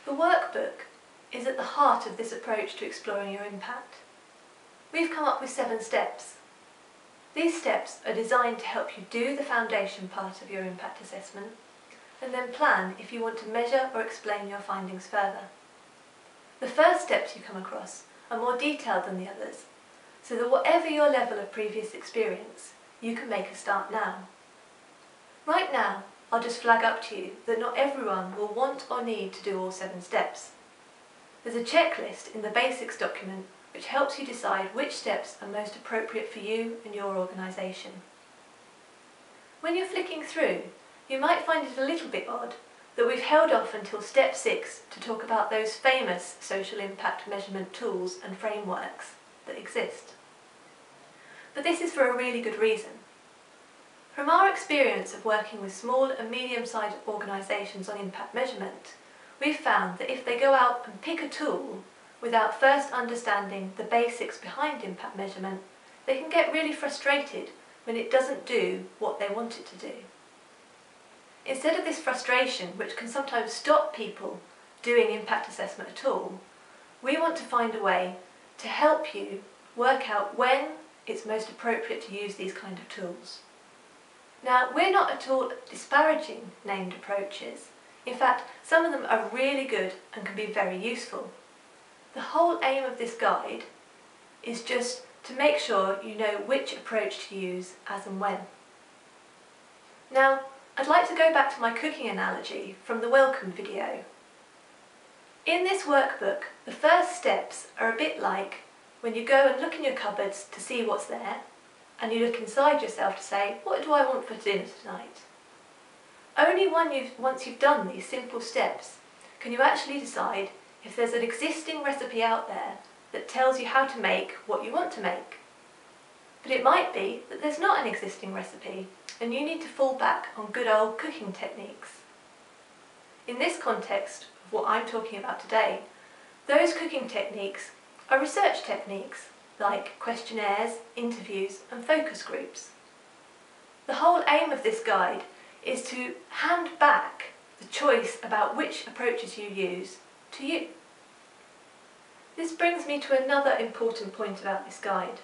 The workbook is at the heart of this approach to exploring your impact. We've come up with 7 steps. These steps are designed to help you do the foundation part of your impact assessment and then plan if you want to measure or explain your findings further. The first steps you come across are more detailed than the others, so that whatever your level of previous experience, you can make a start now. Right now, I'll just flag up to you that not everyone will want or need to do all 7 steps. There's a checklist in the basics document which helps you decide which steps are most appropriate for you and your organisation. When you're flicking through, you might find it a little bit odd that we've held off until step 6 to talk about those famous social impact measurement tools and frameworks that exist. But this is for a really good reason. From our experience of working with small and medium-sized organisations on impact measurement, we've found that if they go out and pick a tool without first understanding the basics behind impact measurement, they can get really frustrated when it doesn't do what they want it to do. Instead of this frustration, which can sometimes stop people doing impact assessment at all, we want to find a way to help you work out when it's most appropriate to use these kind of tools. Now, we're not at all disparaging named approaches. In fact, some of them are really good and can be very useful. The whole aim of this guide is just to make sure you know which approach to use as and when. Now, I'd like to go back to my cooking analogy from the welcome video. In this workbook, the first steps are a bit like when you go and look in your cupboards to see what's there, and you look inside yourself to say, what do I want for dinner tonight? Only once you've done these simple steps can you actually decide if there's an existing recipe out there that tells you how to make what you want to make. But it might be that there's not an existing recipe and you need to fall back on good old cooking techniques. In this context of what I'm talking about today, those cooking techniques are research techniques like questionnaires, interviews and focus groups. The whole aim of this guide is to hand back the choice about which approaches you use to you. This brings me to another important point about this guide.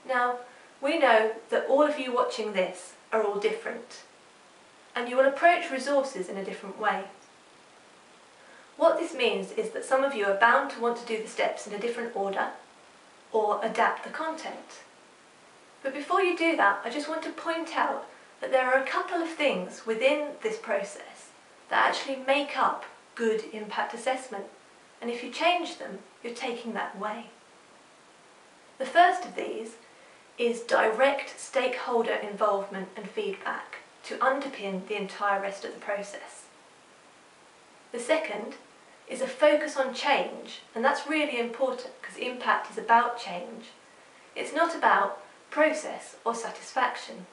Now, we know that all of you watching this are all different, and you will approach resources in a different way. What this means is that some of you are bound to want to do the steps in a different order, or adapt the content. But before you do that, I just want to point out that there are a couple of things within this process that actually make up good impact assessment, and if you change them, you're taking that away. The first of these is direct stakeholder involvement and feedback to underpin the entire rest of the process. The second is a focus on change, and that's really important because impact is about change. It's not about process or satisfaction.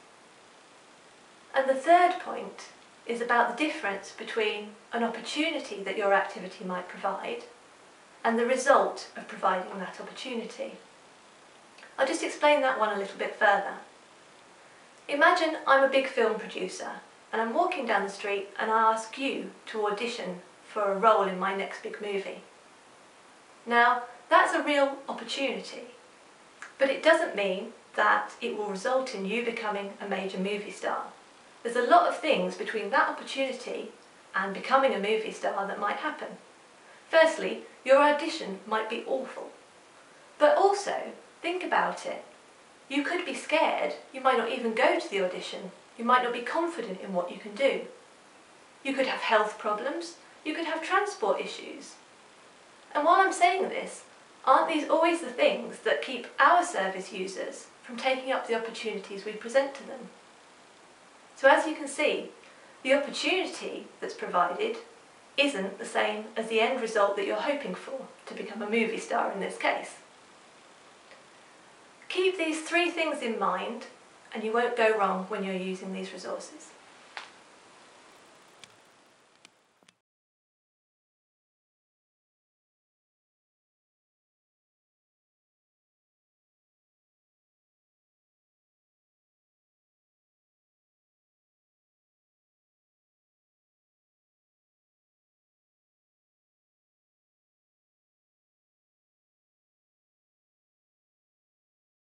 And the third point is about the difference between an opportunity that your activity might provide and the result of providing that opportunity. I'll just explain that one a little bit further. Imagine I'm a big film producer and I'm walking down the street and I ask you to audition for a role in my next big movie. Now, that's a real opportunity, but it doesn't mean that it will result in you becoming a major movie star. There's a lot of things between that opportunity and becoming a movie star that might happen. Firstly, your audition might be awful, but also, think about it. You could be scared, you might not even go to the audition, you might not be confident in what you can do. You could have health problems, you could have transport issues. And while I'm saying this, aren't these always the things that keep our service users from taking up the opportunities we present to them? So as you can see, the opportunity that's provided isn't the same as the end result that you're hoping for, to become a movie star in this case. Keep these 3 things in mind and you won't go wrong when you're using these resources.